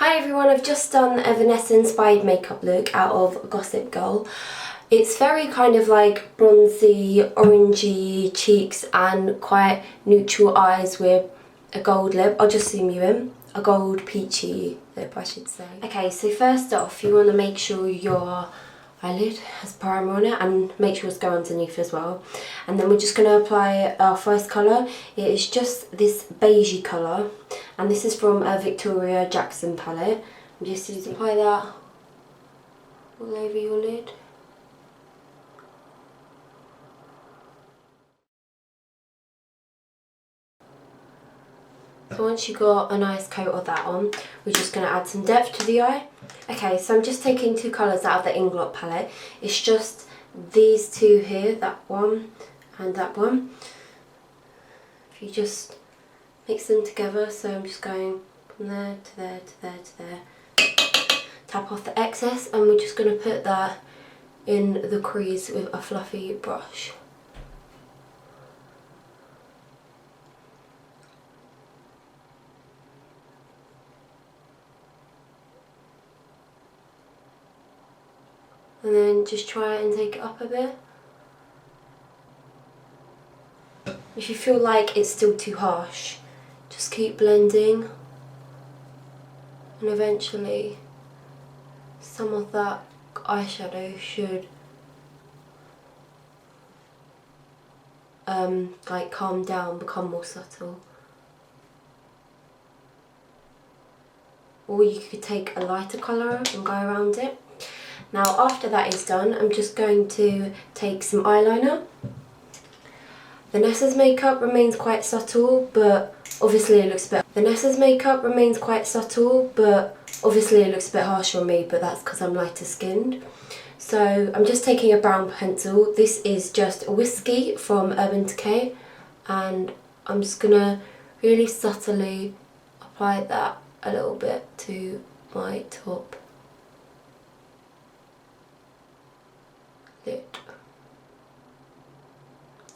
Hi everyone, I've just done a Vanessa inspired makeup look out of Gossip Girl. It's very kind of like bronzy, orangey cheeks and quite neutral eyes with a gold lip. I'll just zoom you in. A gold peachy lip, I should say. Okay, so first off, you want to make sure your eyelid has primer on it and make sure it's go underneath as well. And then we're just going to apply our first colour. It is just this beigey colour, and this is from a Victoria Jackson palette. I'm just using apply that all over your lid. So once you've got a nice coat of that on, we're just going to add some depth to the eye. Okay, so I'm just taking two colours out of the Inglot palette. It's just these two here, that one and that one. If you just mix them together, so I'm just going from there to there to there to there. Tap off the excess, and we're just going to put that in the crease with a fluffy brush. And then just try and take it up a bit. If you feel like it's still too harsh, just keep blending, and eventually some of that eyeshadow should like calm down, become more subtle. Or you could take a lighter colour and go around it. Now after that is done, I'm just going to take some eyeliner. Vanessa's makeup remains quite subtle, but obviously it looks a bit... Vanessa's makeup remains quite subtle, but obviously it looks a bit harsh on me, but that's because I'm lighter skinned. So I'm just taking a brown pencil. This is just Whiskey from Urban Decay, and I'm just gonna really subtly apply that a little bit to my top lid,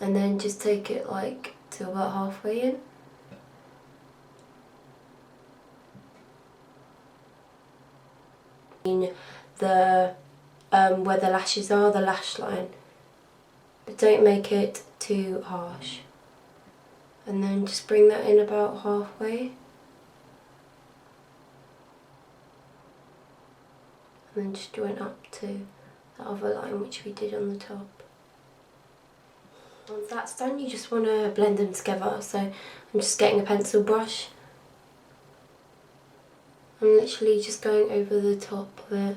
and then just take it like to about halfway in. The where the lashes are, the lash line, but don't make it too harsh. And then just bring that in about halfway, and then just join up to the other line which we did on the top. Once that's done, you just want to blend them together. So I'm just getting a pencil brush. I'm literally just going over the top of it,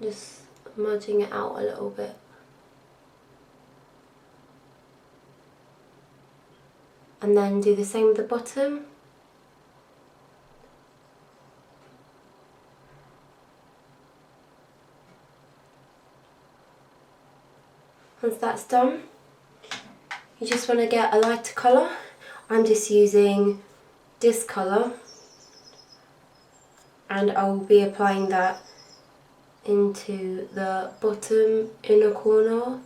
just smudging it out a little bit. And then do the same with the bottom. Once that's done, you just want to get a lighter colour. I'm just using this colour, and I will be applying that into the bottom inner corner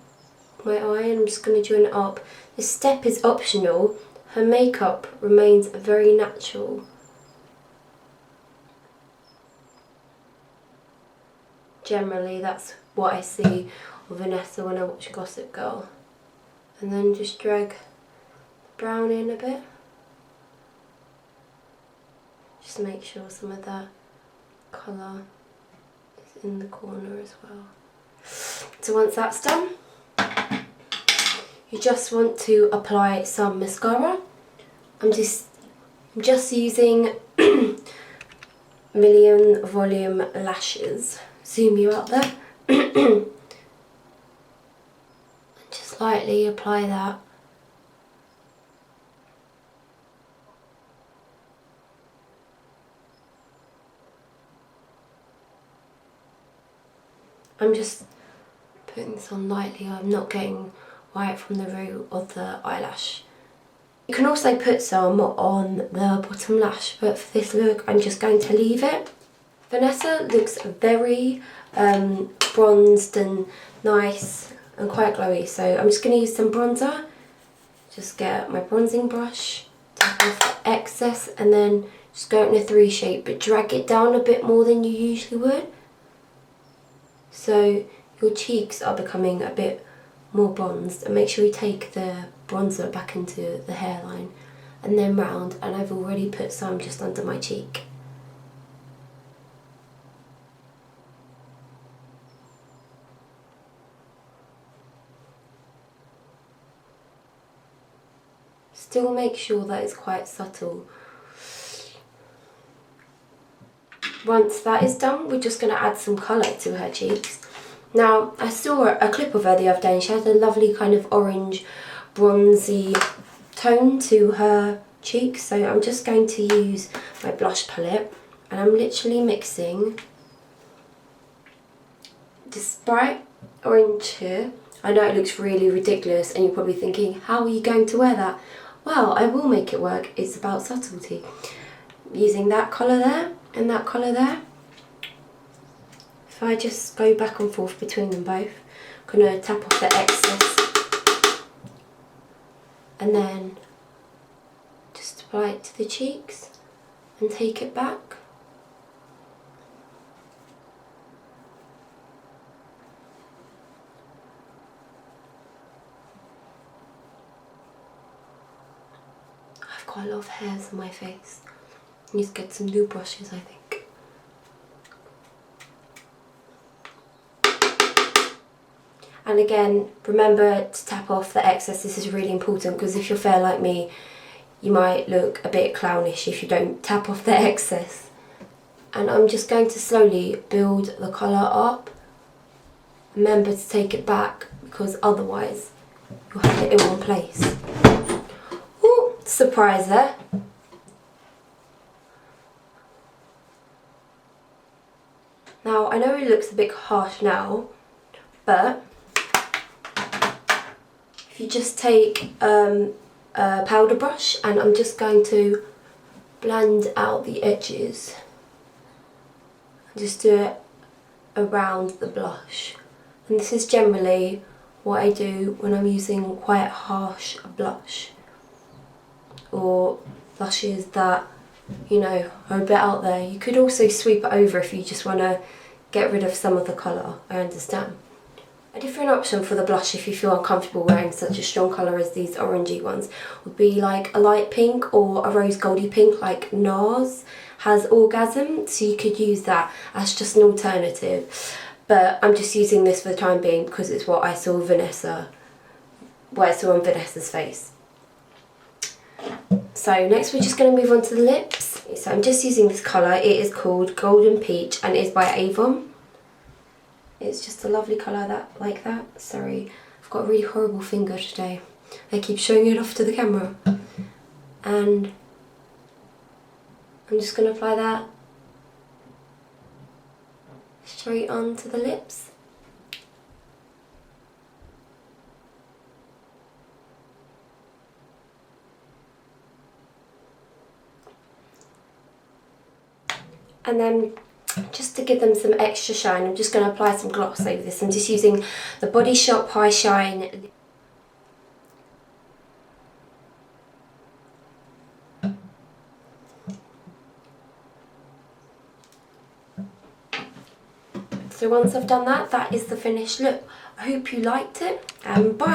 of my eye, and I'm just going to join it up. This step is optional. Her makeup remains very natural. Generally that's what I see of Vanessa when I watch Gossip Girl. And then just drag the brown in a bit. Just make sure some of that colour is in the corner as well. So once that's done, you just want to apply some mascara. I'm just using Million Volume Lashes. Zoom you out there. Just lightly apply that. I'm just putting this on lightly. I'm not getting right from the root of the eyelash. You can also put some on the bottom lash, but for this look I'm just going to leave it. Vanessa looks very bronzed and nice and quite glowy, so I'm just going to use some bronzer. Just get my bronzing brush, tap off the excess excess and then just go in a 3 shape, but drag it down a bit more than you usually would. So your cheeks are becoming a bit more bronzed, and make sure you take the bronzer back into the hairline and then round, and I've already put some just under my cheek. Still make sure that it's quite subtle. Once that is done, we're just going to add some colour to her cheeks. Now, I saw a clip of her the other day and she had a lovely kind of orange, bronzy tone to her cheeks. So I'm just going to use my blush palette and I'm literally mixing this bright orange here. I know it looks really ridiculous and you're probably thinking, how are you going to wear that? Well, I will make it work. It's about subtlety. Using that colour there and that colour there. If I just go back and forth between them both, I'm going to tap off the excess and then just apply it to the cheeks and take it back. I've got a lot of hairs on my face. I need to get some new brushes, I think. And again, remember to tap off the excess. This is really important because if you're fair like me, you might look a bit clownish if you don't tap off the excess. And I'm just going to slowly build the colour up. Remember to take it back because otherwise you'll have it in one place. Ooh, surprise there. Now, I know it looks a bit harsh now, but if you just take a powder brush and I'm just going to blend out the edges. Just do it around the blush. And this is generally what I do when I'm using quite harsh blush or blushes that, you know, are a bit out there. You could also sweep it over if you just want to get rid of some of the colour, I understand. A different option for the blush if you feel uncomfortable wearing such a strong colour as these orangey ones would be like a light pink or a rose goldy pink like NARS has Orgasm, so you could use that as just an alternative. But I'm just using this for the time being because it's what I saw Vanessa, what I saw on Vanessa's face. So next we're just going to move on to the lips. So I'm just using this colour. It is called Golden Peach and it is by Avon. It's just a lovely colour like that. Sorry, I've got a really horrible finger today. I keep showing it off to the camera. And I'm just going to apply that straight onto the lips. And then just to give them some extra shine, I'm just going to apply some gloss over this. I'm just using the Body Shop High Shine. So once I've done that, that is the finished look. I hope you liked it, and bye.